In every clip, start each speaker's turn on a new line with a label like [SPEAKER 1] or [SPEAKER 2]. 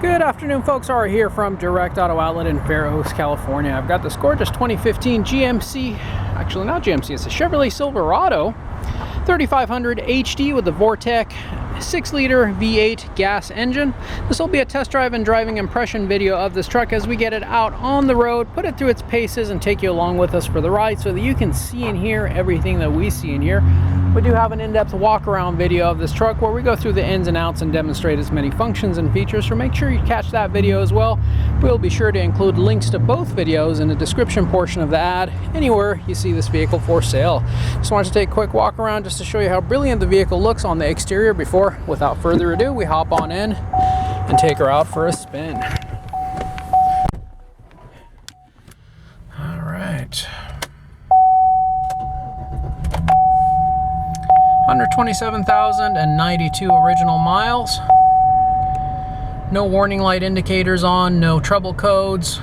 [SPEAKER 1] Good afternoon, folks. Ari here from Direct Auto Outlet in Fair Oaks, California. I've got this gorgeous 2015 GMC, actually not GMC, it's a Chevrolet Silverado 3500 HD with the Vortec 6-liter V8 gas engine. This will be a test drive and driving impression video of this truck as we get it out on the road, put it through its paces, and take you along with us for the ride so that you can see and hear everything that we see and hear. We do have an in-depth walk-around video of this truck where we go through the ins and outs and demonstrate its many functions and features, so make sure you catch that video as well. We'll be sure to include links to both videos in the description portion of the ad anywhere you see this vehicle for sale. Just wanted to take a quick walk around just to show you how brilliant the vehicle looks on the exterior before, without further ado, we hop on in and take her out for a spin. All right. 127,092 original miles. No warning light indicators on, no trouble codes.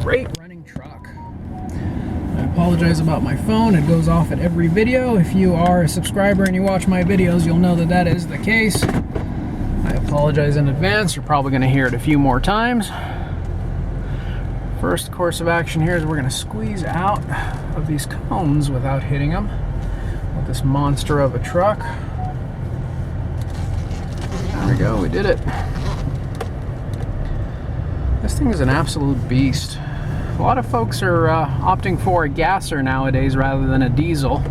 [SPEAKER 1] Great running truck. I apologize about my phone. It goes off at every video. If you are a subscriber and you watch my videos, you'll know that that is the case. I apologize in advance. You're probably going to hear it a few more times. First course of action here is we're going to squeeze out of these cones without hitting them with this monster of a truck. There we go, we did it. This thing is an absolute beast. A lot of folks are opting for a gasser nowadays rather than a diesel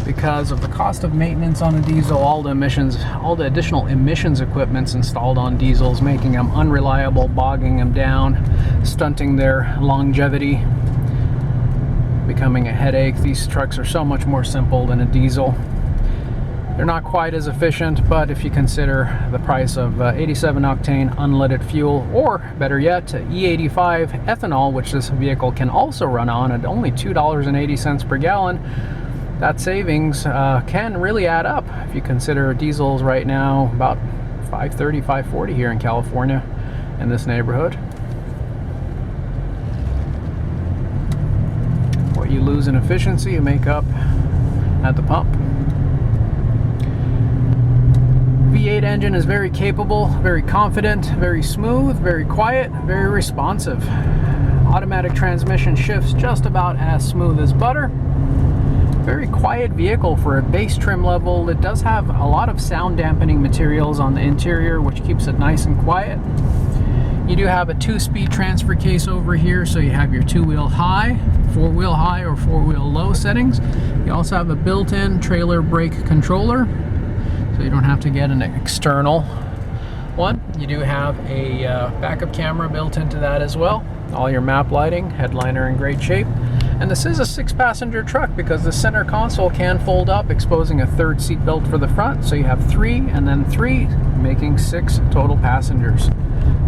[SPEAKER 1] because of the cost of maintenance on a diesel, all the additional emissions equipment's installed on diesels, making them unreliable, bogging them down, stunting their longevity, becoming a headache. These trucks are so much more simple than a diesel. They're not quite as efficient, but if you consider the price of 87 octane unleaded fuel, or better yet, E85 ethanol, which this vehicle can also run on at only $2.80 per gallon, that savings can really add up. If you consider diesels right now about $5.30, $5.40 here in California in this neighborhood. What you lose in efficiency, you make up at the pump. V8 engine is very capable, very confident, very smooth, very quiet, very responsive. Automatic transmission shifts just about as smooth as butter. Very quiet vehicle for a base trim level. It does have a lot of sound dampening materials on the interior, which keeps it nice and quiet. You do have a 2-speed transfer case over here, so you have your 2-wheel high, 4-wheel high, or 4-wheel low settings. You also have a built-in trailer brake controller, so you don't have to get an external one. You do have a backup camera built into that as well. All your map lighting, headliner in great shape. And this is a 6-passenger truck because the center console can fold up, exposing a 3rd seat belt for the front. So you have 3 and then 3, making 6 total passengers.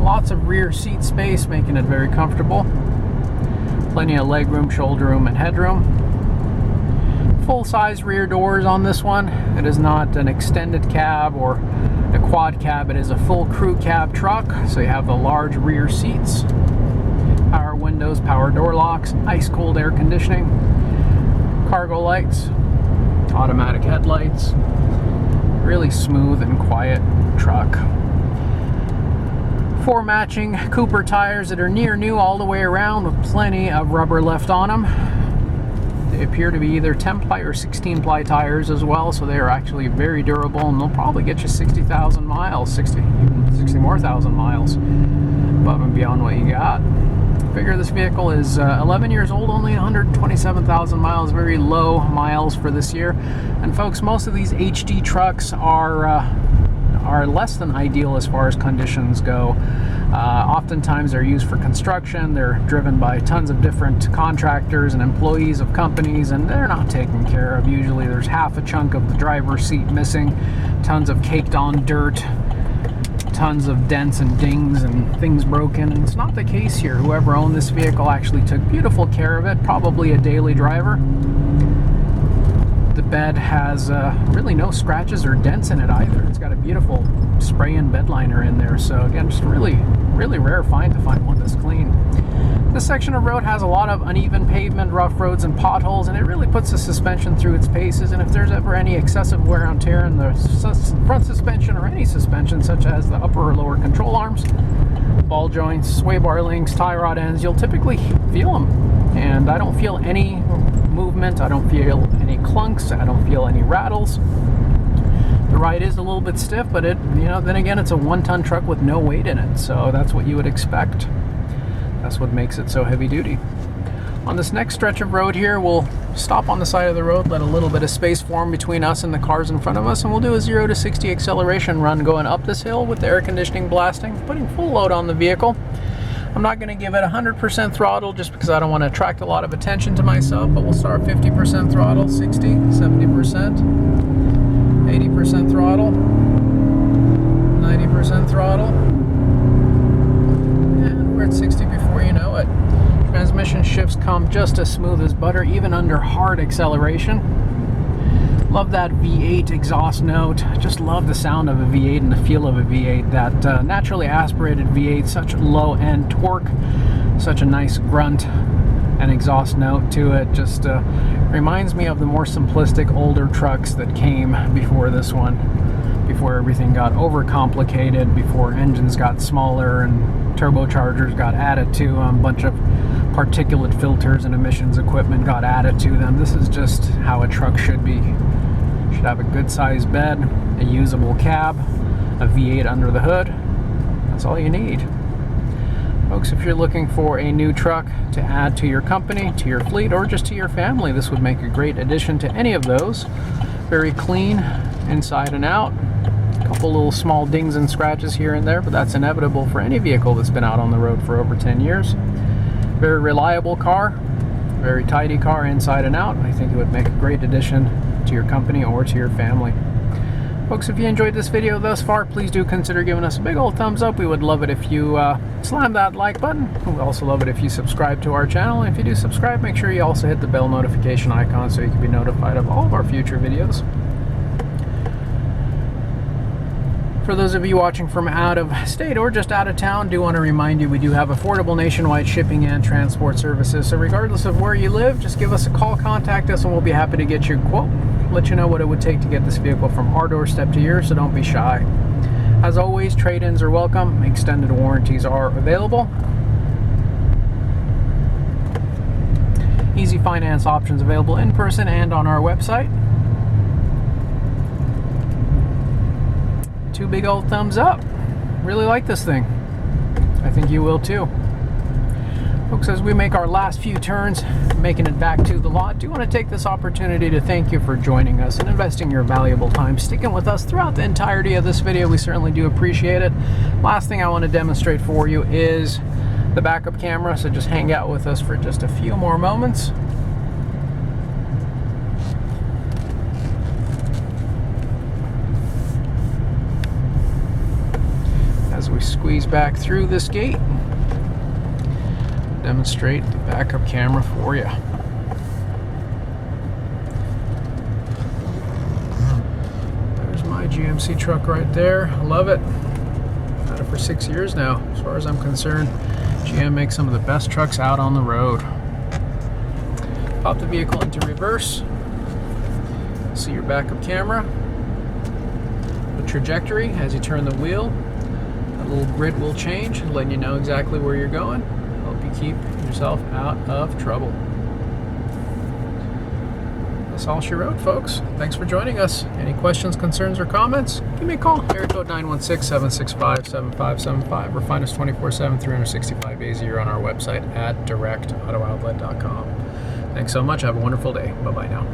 [SPEAKER 1] Lots of rear seat space, making it very comfortable. Plenty of leg room, shoulder room, and headroom. Full-size rear doors on this one. It is not an extended cab or a quad cab. It is a full crew cab truck, so you have the large rear seats, power windows, power door locks, ice-cold air conditioning, cargo lights, automatic headlights. Really smooth and quiet truck. 4 matching Cooper tires that are near new all the way around with plenty of rubber left on them. They appear to be either 10-ply or 16-ply tires as well, so they are actually very durable, and they'll probably get you 60,000 miles, 60 more thousand miles above and beyond what you got. Figure this vehicle is 11 years old, only 127,000 miles, very low miles for this year. And folks, most of these HD trucks are less than ideal as far as conditions go. Oftentimes they're used for construction. They're driven by tons of different contractors and employees of companies, and they're not taken care of. Usually there's half a chunk of the driver's seat missing, tons of caked on dirt, tons of dents and dings and things broken, and it's not the case here. Whoever owned this vehicle actually took beautiful care of it, probably a daily driver. The bed has really no scratches or dents in it either. It's got a beautiful spray-in bed liner in there. So again, just really really rare find to find one this clean. This section of road has a lot of uneven pavement, rough roads, and potholes, and it really puts the suspension through its paces. And if there's ever any excessive wear and tear in the front suspension or any suspension, such as the upper or lower control arms, ball joints, sway bar links, tie rod ends, you'll typically feel them. And I don't feel any movement, I don't feel any clunks, I don't feel any rattles. The ride is a little bit stiff, but then again, it's a 1-ton truck with no weight in it, so that's what you would expect. That's what makes it so heavy duty. On this next stretch of road here, we'll stop on the side of the road, let a little bit of space form between us and the cars in front of us, and we'll do a 0 to 60 acceleration run going up this hill with the air conditioning blasting, putting full load on the vehicle. I'm not going to give it 100% throttle just because I don't want to attract a lot of attention to myself, but we'll start 50% throttle, 60, 70%, 80% throttle, 90% throttle. 60 before you know it. Transmission shifts come just as smooth as butter, even under hard acceleration. Love that V8 exhaust note. Just love the sound of a V8 and the feel of a V8. That naturally aspirated V8, such low end torque, such a nice grunt and exhaust note to it. Just reminds me of the more simplistic older trucks that came before this one, before everything got overcomplicated, before engines got smaller and turbochargers got added to them, a bunch of particulate filters and emissions equipment got added to them. This is just how a truck should be. Should have a good sized bed, a usable cab, a V8 under the hood. That's all you need. Folks, if you're looking for a new truck to add to your company, to your fleet, or just to your family, this would make a great addition to any of those. Very clean inside and out. Couple little small dings and scratches here and there, but that's inevitable for any vehicle that's been out on the road for over 10 years. Very reliable car, very tidy car inside and out. I think it would make a great addition to your company or to your family. Folks, if you enjoyed this video thus far, please do consider giving us a big old thumbs up. We would love it if you slam that like button. We'd also love it if you subscribe to our channel. And if you do subscribe, make sure you also hit the bell notification icon so you can be notified of all of our future videos. For those of you watching from out of state or just out of town, do want to remind you we do have affordable nationwide shipping and transport services. So regardless of where you live, just give us a call, contact us, and we'll be happy to get you a quote. Let you know what it would take to get this vehicle from our doorstep to yours, so don't be shy. As always, trade-ins are welcome. Extended warranties are available. Easy finance options available in person and on our website. 2 big old thumbs up. Really like this thing. I think you will too. Folks, as we make our last few turns, making it back to the lot, do want to take this opportunity to thank you for joining us and investing your valuable time, sticking with us throughout the entirety of this video. We certainly do appreciate it. Last thing I want to demonstrate for you is the backup camera, so just hang out with us for just a few more moments. As we squeeze back through this gate, demonstrate the backup camera for you. There's my GMC truck right there. I love it. Had it for 6 years now. As far as I'm concerned, GM makes some of the best trucks out on the road. Pop the vehicle into reverse. See your backup camera. The trajectory as you turn the wheel. Little grid will change, letting you know exactly where you're going. Help you keep yourself out of trouble. That's all she wrote, folks. Thanks for joining us. Any questions, concerns, or comments? Give me a call. Area code 916-765-7575 or find us 24/7, 365 days a year on our website at directautooutlet.com. Thanks so much. Have a wonderful day. Bye-bye now.